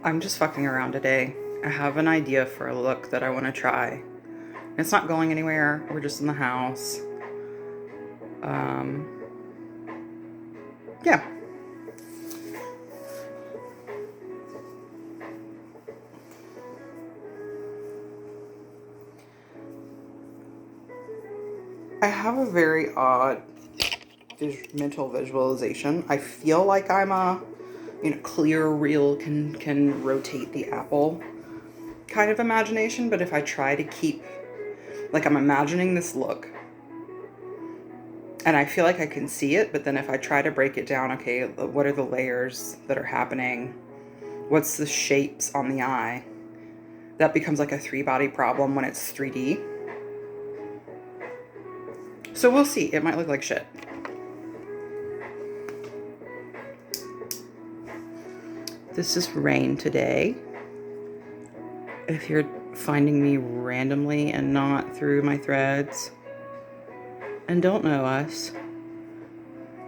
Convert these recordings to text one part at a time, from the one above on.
I'm just fucking around today. I have an idea for a look that I want to try. It's not going anywhere. We're just in the house. Um, yeah. I have a very odd mental visualization. I feel like I'm a, clear reel can rotate the apple kind of imagination. But if I try to keep, like, I'm imagining this look, and I feel like I can see it, but then if I try to break it down, okay, what are the layers that are happening? What's the shapes on the eye? That becomes like a 3-body problem when it's 3D. So we'll see. It might look like shit. This is rain today. If you're finding me randomly and not through my threads and don't know us,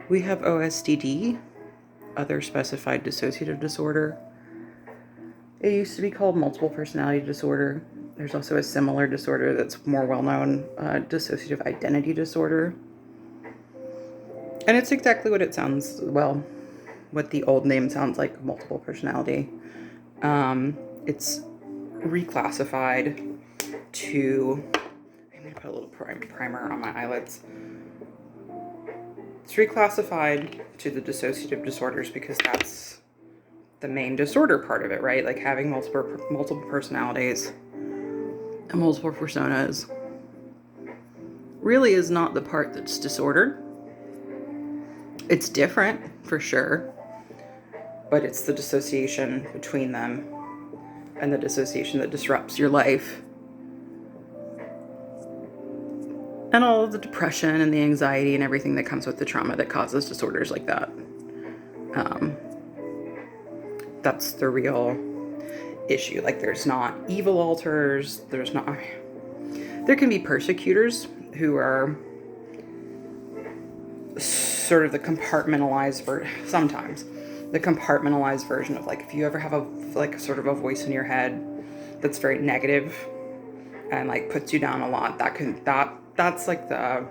we have OSDD, other specified dissociative disorder. It used to be called multiple personality disorder. There's also a similar disorder that's more well-known, dissociative identity disorder. And it's exactly what it sounds, well, what the old name sounds like, multiple personality. It's reclassified to, I'm going to put a little primer on my eyelids. It's reclassified to the dissociative disorders because that's the main disorder part of it, right? Like having multiple personalities and multiple personas really is not the part that's disordered. It's different for sure, but it's the dissociation between them and the dissociation that disrupts your life. And all of the depression and the anxiety and everything that comes with the trauma that causes disorders like that. That's the real issue. Like, there's not evil alters. There can be persecutors who are sort of the compartmentalized sometimes the compartmentalized version of, like, if you ever have sort of a voice in your head that's very negative and like puts you down a lot, that's like the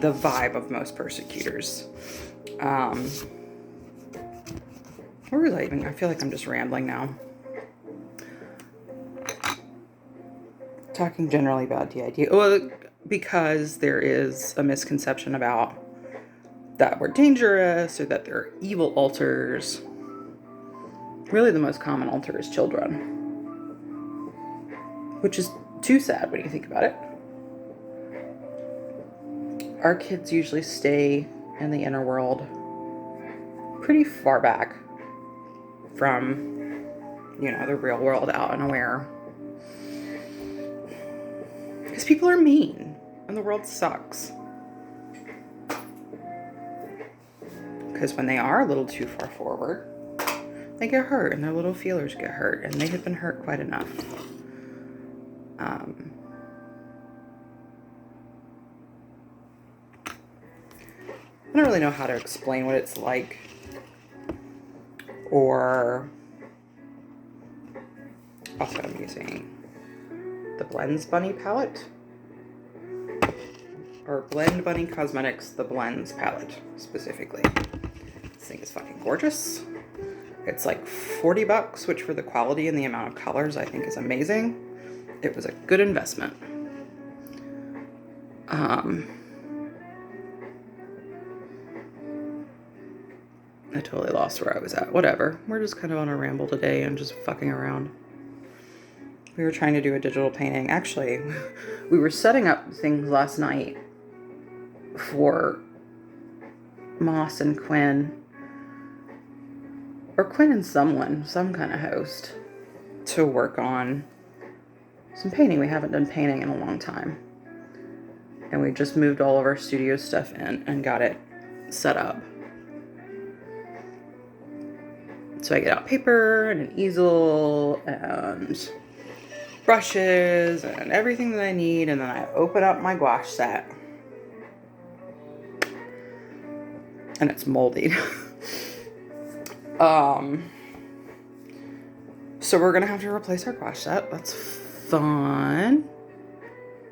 vibe of most persecutors. Where was I even? I feel like I'm just rambling now. Talking generally about DID. Well, because there is a misconception about that we're dangerous or that they're evil alters. Really, the most common alter is children, which is too sad when you think about it. Our kids usually stay in the inner world pretty far back from, the real world, out and aware. Because people are mean and the world sucks. Because when they are a little too far forward, they get hurt and their little feelers get hurt, and they have been hurt quite enough. I don't really know how to explain what it's like, or also I'm using the Blends Bunny palette, or Blend Bunny Cosmetics, the Blends palette specifically. This thing is fucking gorgeous. It's like $40, which for the quality and the amount of colors I think is amazing. It was a good investment. I totally lost where I was at. Whatever. We're just kind of on a ramble today and just fucking around. We were trying to do a digital painting. Actually, we were setting up things last night for Moss and Quinn, or Quinn and some kind of host, to work on some painting. We haven't done painting in a long time. And we just moved all of our studio stuff in and got it set up. So I get out paper and an easel and brushes and everything that I need, and then I open up my gouache set. And it's moldy. So we're gonna have to replace our gouache set. That's fun.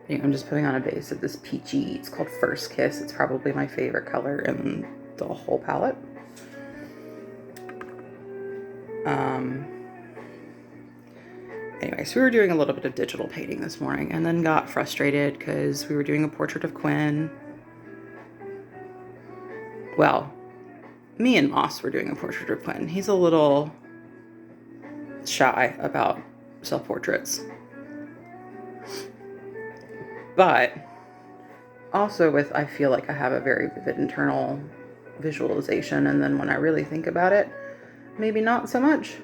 I'm just putting on a base of this peachy. It's called First Kiss. It's probably my favorite color in the whole palette. Anyway, so we were doing a little bit of digital painting this morning and then got frustrated because we were doing a portrait of Quinn. Well, me and Moss were doing a portrait of Quinn. He's a little shy about self-portraits. But also I feel like I have a very vivid internal visualization, and then when I really think about it, maybe not so much.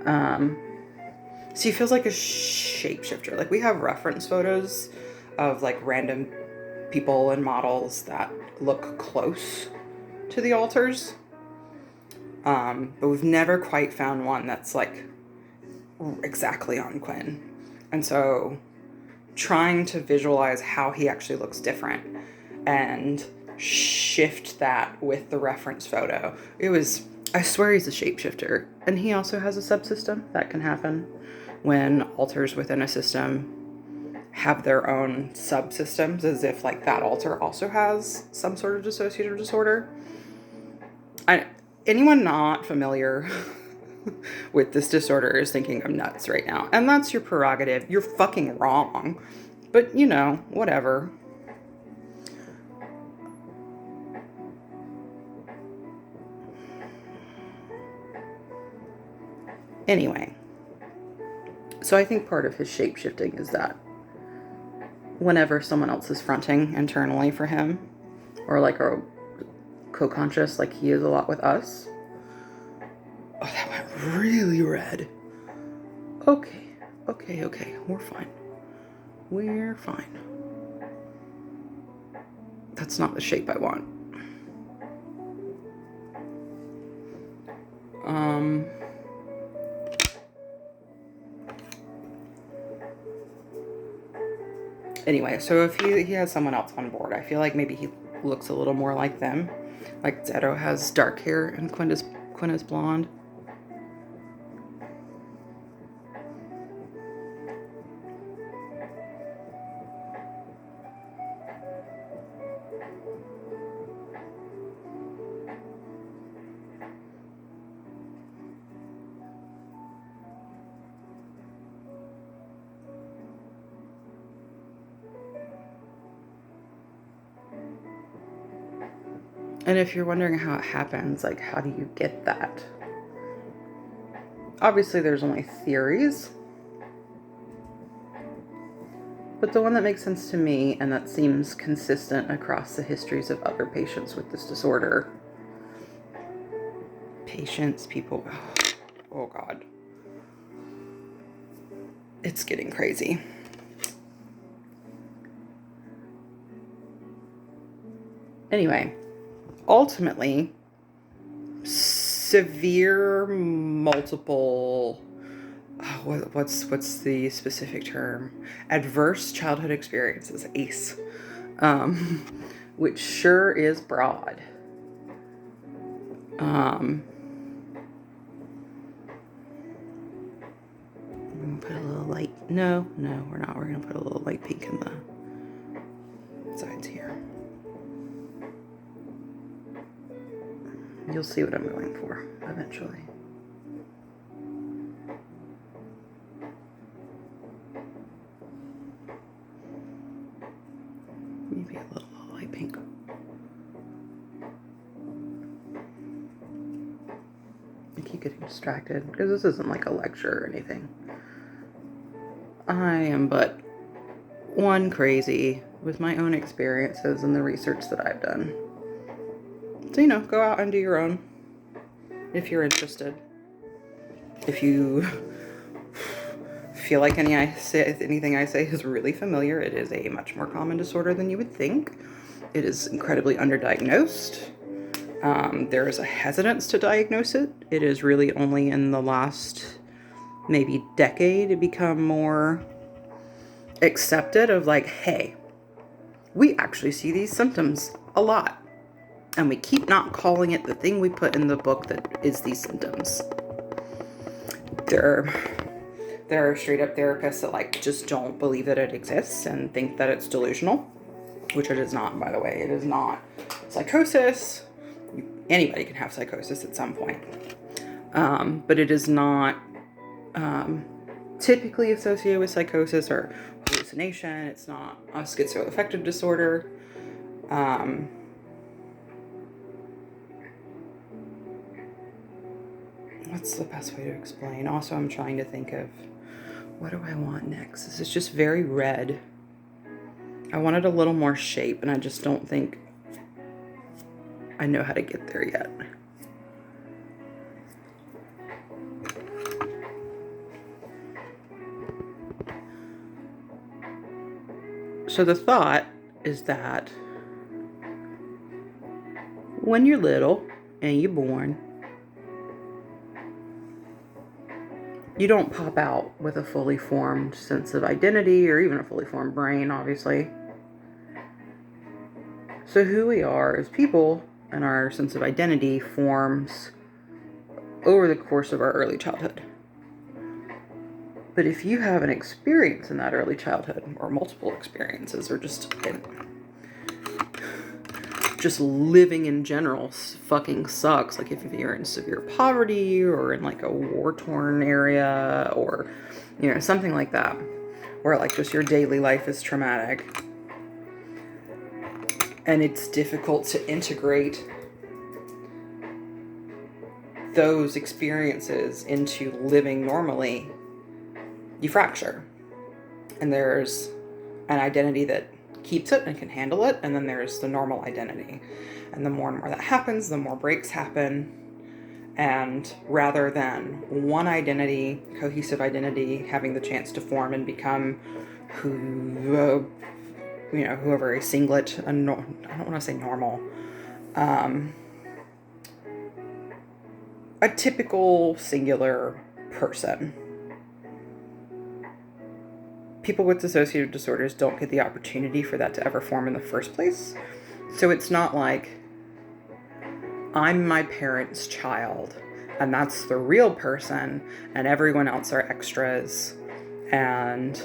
So he feels like a shapeshifter. Like, we have reference photos of like random people and models that look close to the altars. But we've never quite found one that's like exactly on Quinn. And so trying to visualize how he actually looks different and shift that with the reference photo. I swear he's a shapeshifter. And he also has a subsystem. That can happen when altars within a system have their own subsystems, as if like that altar also has some sort of dissociative disorder. Anyone not familiar with this disorder is thinking I'm nuts right now. And that's your prerogative. You're fucking wrong. But, whatever. Anyway. So I think part of his shape-shifting is that whenever someone else is fronting internally for him, or like a co-conscious like he is a lot with us. Oh, that went really red. Okay. We're fine. That's not the shape I want. Anyway, so if he has someone else on board, I feel like maybe he looks a little more like them. Like Zero has dark hair and Quinn is blonde. And if you're wondering how it happens, like, how do you get that? Obviously, there's only theories. But the one that makes sense to me, and that seems consistent across the histories of other patients with this disorder. People, oh God. It's getting crazy. Anyway. Ultimately, severe multiple, what's the specific term? Adverse childhood experiences, ACE, which sure is broad. I'm gonna put a little light. No, we're not. We're gonna put a little light pink in the sides here. You'll see what I'm going for eventually. Maybe a little light pink. I keep getting distracted because this isn't like a lecture or anything. I am but one crazy with my own experiences and the research that I've done. So, go out and do your own if you're interested. If you feel like anything I say is really familiar, it is a much more common disorder than you would think. It is incredibly underdiagnosed. There is a hesitance to diagnose it. It is really only in the last maybe decade become more accepted of like, hey, we actually see these symptoms a lot. And we keep not calling it the thing we put in the book that is these symptoms. there are straight up therapists that like just don't believe that it exists and think that it's delusional, which it is not, by the way. It is not psychosis. Anybody can have psychosis at some point. But it is not typically associated with psychosis or hallucination. It's not a schizoaffective disorder. What's the best way to explain? Also, I'm trying to think of, what do I want next? This is just very red. I wanted a little more shape, and I just don't think I know how to get there yet. So the thought is that when you're little and you're born, you don't pop out with a fully formed sense of identity or even a fully formed brain, obviously. So who we are as people and our sense of identity forms over the course of our early childhood. But if you have an experience in that early childhood, or multiple experiences, or just living in general fucking sucks. Like if you're in severe poverty or in like a war-torn area or, you know, something like that, where like just your daily life is traumatic and it's difficult to integrate those experiences into living normally, you fracture. And there's an identity that keeps it and can handle it, and then there's the normal identity. And the more and more that happens, the more breaks happen. And rather than one identity, cohesive identity, having the chance to form and become whoever a singlet, I don't want to say normal, a typical singular person. People with dissociative disorders don't get the opportunity for that to ever form in the first place. So it's not like I'm my parents' child and that's the real person and everyone else are extras and,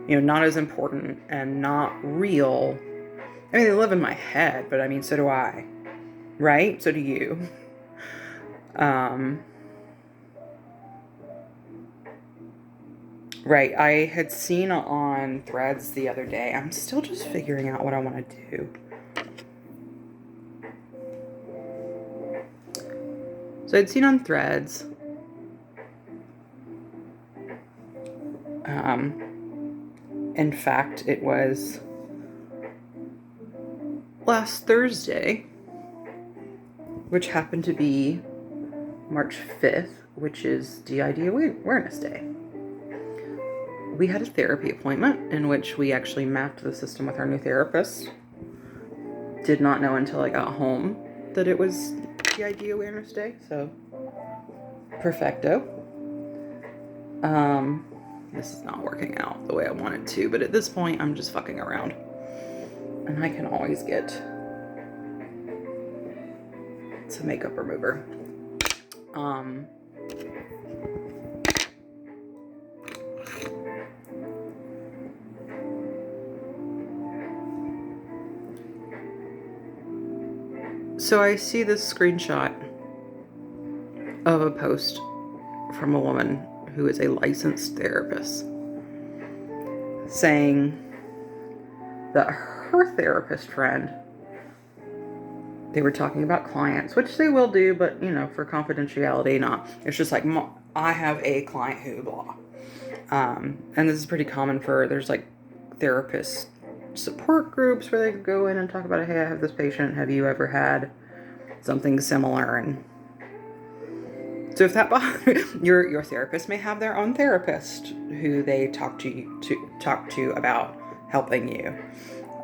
you know, not as important and not real. I mean, they live in my head, but I mean, so do I, right? So do you. Right, I had seen on Threads the other day. I'm still just figuring out what I want to do. So I'd seen on Threads, in fact, it was last Thursday, which happened to be March 5th, which is DID Awareness Day. We had a therapy appointment in which we actually mapped the system with our new therapist. Did not know until I got home that it was DID Awareness Day, so perfecto. This is not working out the way I want it to, but at this point, I'm just fucking around. And I can always get some makeup remover. So I see this screenshot of a post from a woman who is a licensed therapist saying that her therapist friend, they were talking about clients, which they will do, but, you know, for confidentiality, not. It's just like, I have a client who, blah. And this is pretty common there's like therapist support groups where they go in and talk about, hey, I have this patient. Have you ever had something similar? And so if that bothers your therapist may have their own therapist who they talk to about helping you.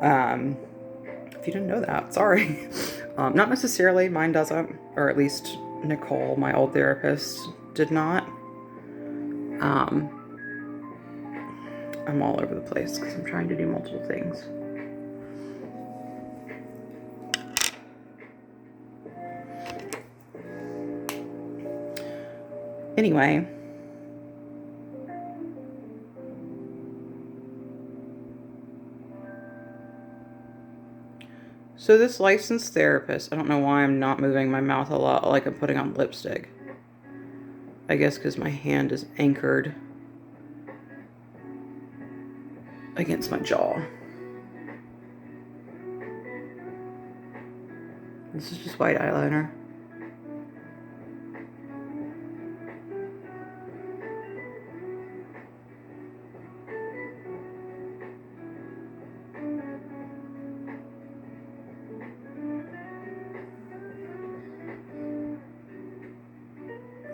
If you didn't know that, sorry. Not necessarily. Mine doesn't, or at least Nicole, my old therapist, did not. I'm all over the place because I'm trying to do multiple things. Anyway, So this licensed therapist, I don't know why I'm not moving my mouth a lot like I'm putting on lipstick. I guess because my hand is anchored against my jaw. This is just white eyeliner.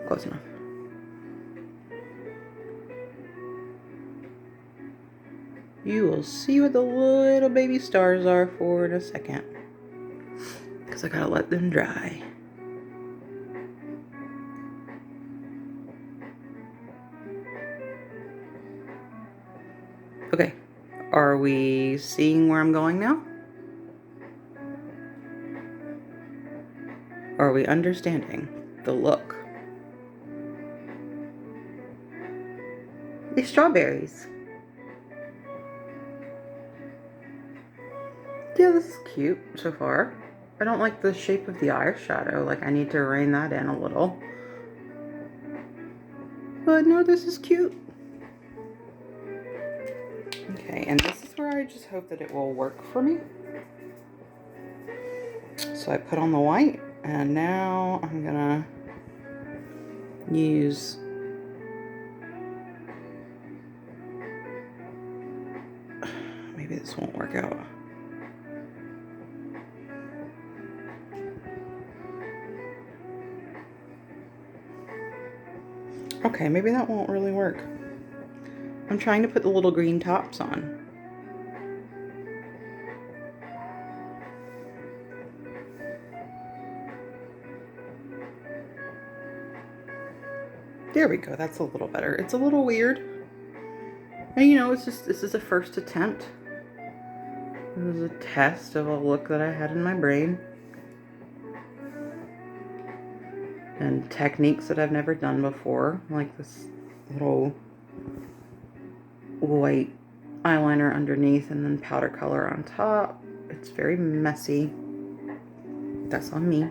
Close enough. You will see what the little baby stars are for in a second. Because I gotta let them dry. Okay, are we seeing where I'm going now? Are we understanding the look? These strawberries. Yeah, this is cute so far. I don't like the shape of the eyeshadow. Like, I need to rein that in a little. But no, this is cute. Okay, and this is where I just hope that it will work for me. So I put on the white, and now I'm gonna use maybe this won't work out. Okay, maybe that won't really work. I'm trying to put the little green tops on. There we go, that's a little better. It's a little weird. And you know, this is a first attempt. This is a test of a look that I had in my brain. And techniques that I've never done before, like this little white eyeliner underneath and then powder color on top. It's very messy. That's on me.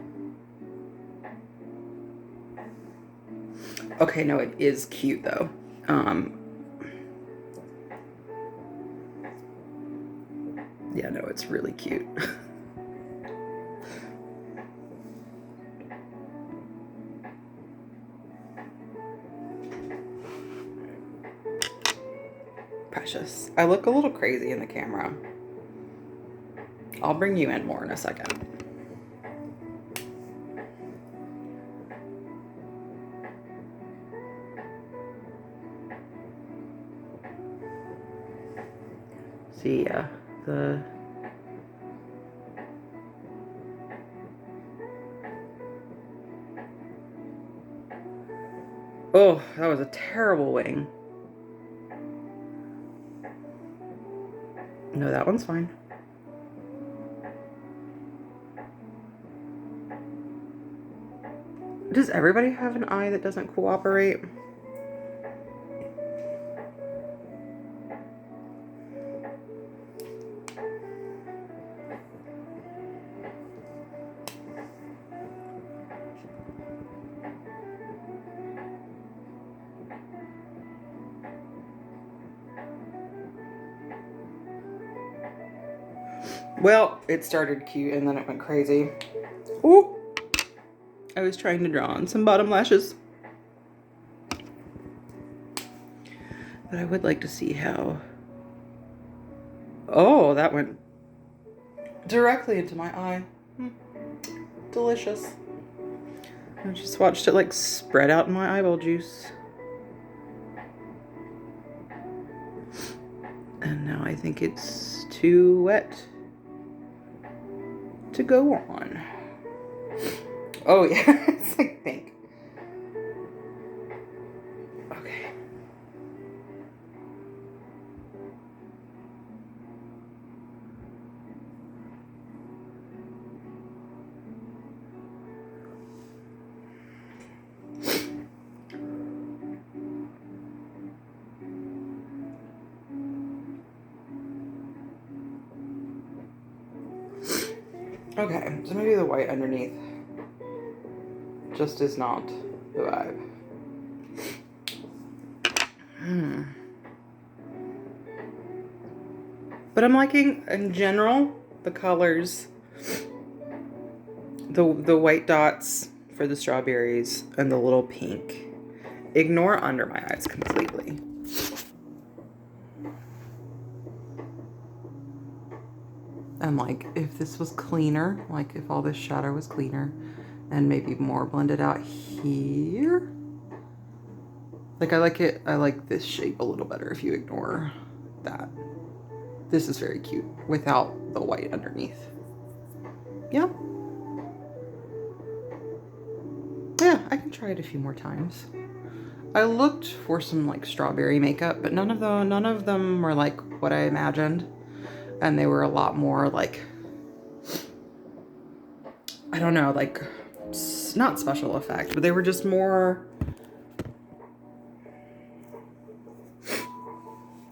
Okay, no, it is cute though. Yeah, no, it's really cute. Precious. I look a little crazy in the camera. I'll bring you in more in a second. See, oh, that was a terrible wing. No, that one's fine. Does everybody have an eye that doesn't cooperate? Well, it started cute and then it went crazy. Ooh! I was trying to draw on some bottom lashes. But I would like to see how... Oh, that went directly into my eye. Delicious. I just watched it like spread out in my eyeball juice. And now I think it's too wet to go on. Oh yeah, it's like pink. Okay. Okay, so maybe the white underneath just is not the vibe. But I'm liking, in general, the colors. The white dots for the strawberries and the little pink. Ignore under my eyes completely. And like, if this was cleaner, like if all this shadow was cleaner and maybe more blended out here. Like I like this shape a little better if you ignore that. This is very cute without the white underneath. Yeah. Yeah, I can try it a few more times. I looked for some like strawberry makeup, but none of them were like what I imagined. And they were a lot more like, I don't know, like not special effect, but they were just more,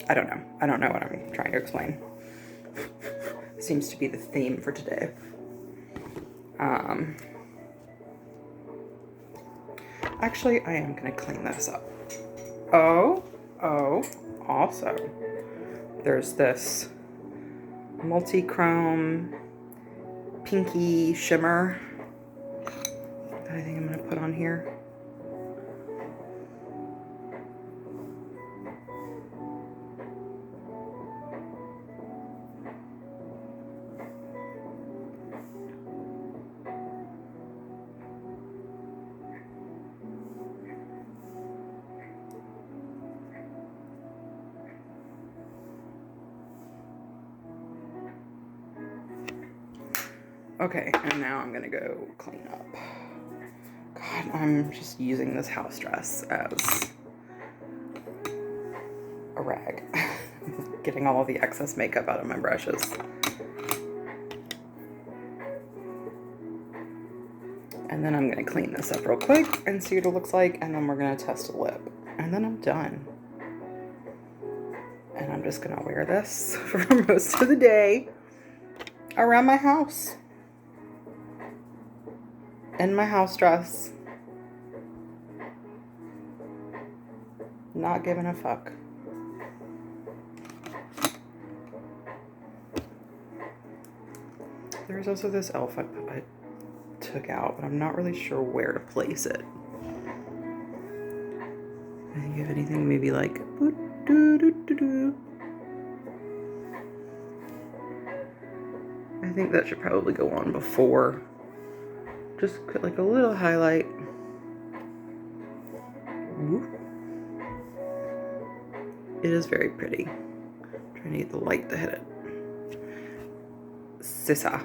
I don't know what I'm trying to explain. Seems to be the theme for today. Actually, I am gonna clean this up. Oh, also, there's this multi-chrome pinky shimmer that I think I'm gonna put on here. Okay, and now I'm gonna go clean up. God, I'm just using this house dress as a rag. Getting all of the excess makeup out of my brushes. And then I'm gonna clean this up real quick and see what it looks like, and then we're gonna test a lip. And then I'm done. And I'm just gonna wear this for most of the day around my house. In my house dress. Not giving a fuck. There's also this elf I took out, but I'm not really sure where to place it. I think if anything, maybe like I think that should probably go on before. Just put like a little highlight. It is very pretty. I'm trying to get the light to hit it. Sissa.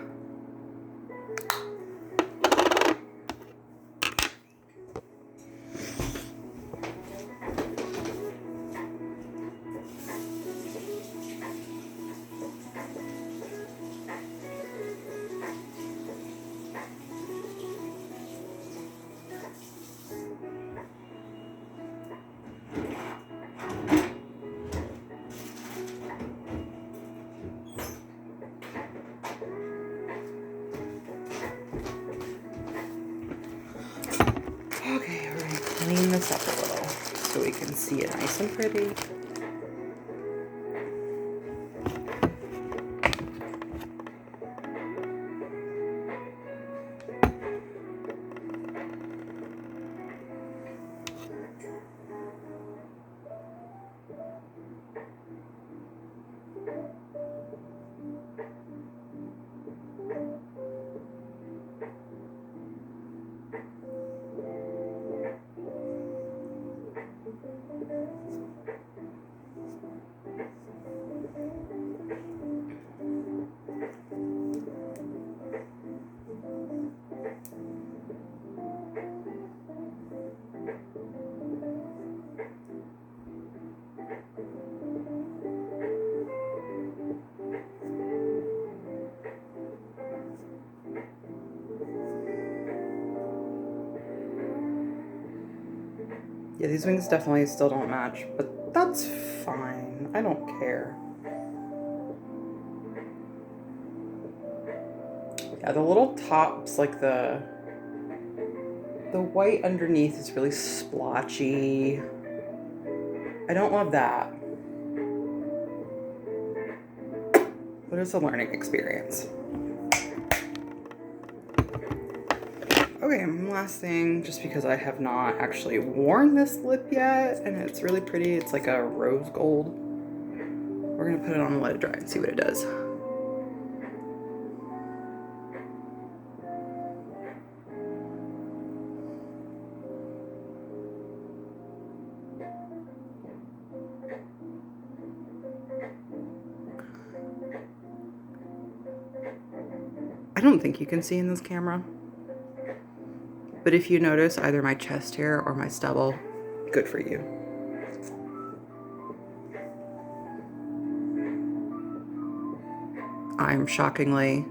Okay, we're gonna clean this up a little so we can see it nice and pretty. Yeah, these wings definitely still don't match, but that's fine. I don't care. Yeah, the little tops, like the white underneath is really splotchy. I don't love that. But it's a learning experience. Okay, last thing, just because I have not actually worn this lip yet, and it's really pretty. It's like a rose gold. We're gonna put it on and let it dry and see what it does. I don't think you can see in this camera, but if you notice either my chest hair or my stubble, good for you. I'm shockingly,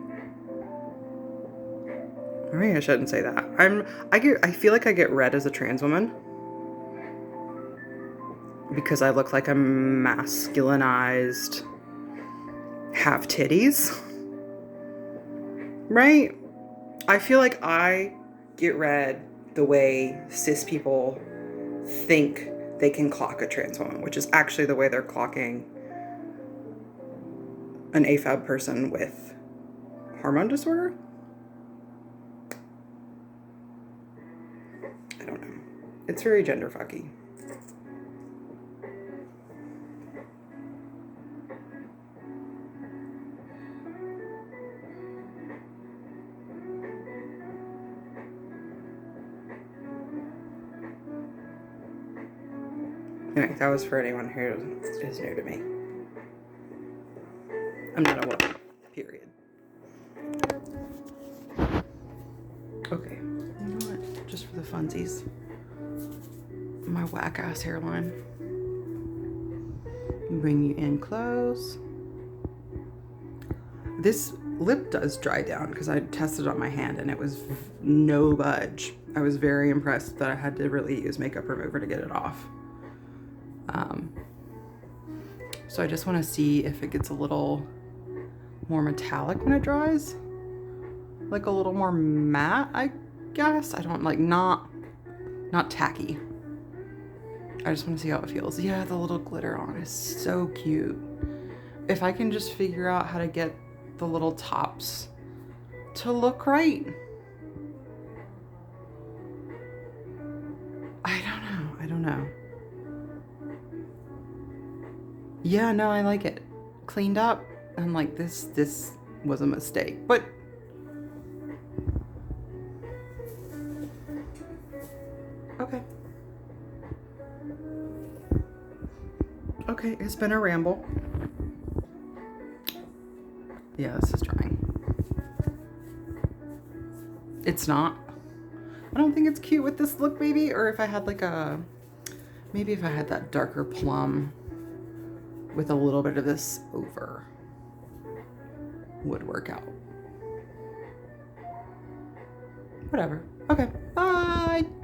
maybe I shouldn't say that. I feel like I get red as a trans woman because I look like a masculinized have titties, right? I feel like I get red the way cis people think they can clock a trans woman, which is actually the way they're clocking an AFAB person with hormone disorder. I don't know. It's very gender fucky. Anyway, that was for anyone who is new to me. I'm not a woman, period. Okay, you know what? Just for the funsies. My whack ass hairline. Bring you in close. This lip does dry down because I tested on my hand and it was no budge. I was very impressed that I had to really use makeup remover to get it off. So I just want to see if it gets a little more metallic when it dries. Like a little more matte, I guess. I don't like, not tacky. I just want to see how it feels. Yeah, the little glitter on is so cute. If I can just figure out how to get the little tops to look right. I don't know. Yeah, no, I like it. Cleaned up. I'm like, this was a mistake, but okay. Okay, it's been a ramble. Yeah, this is drying. It's not. I don't think it's cute with this look, maybe, or if I had like maybe if I had that darker plum with a little bit of this over would work out. Whatever. Okay.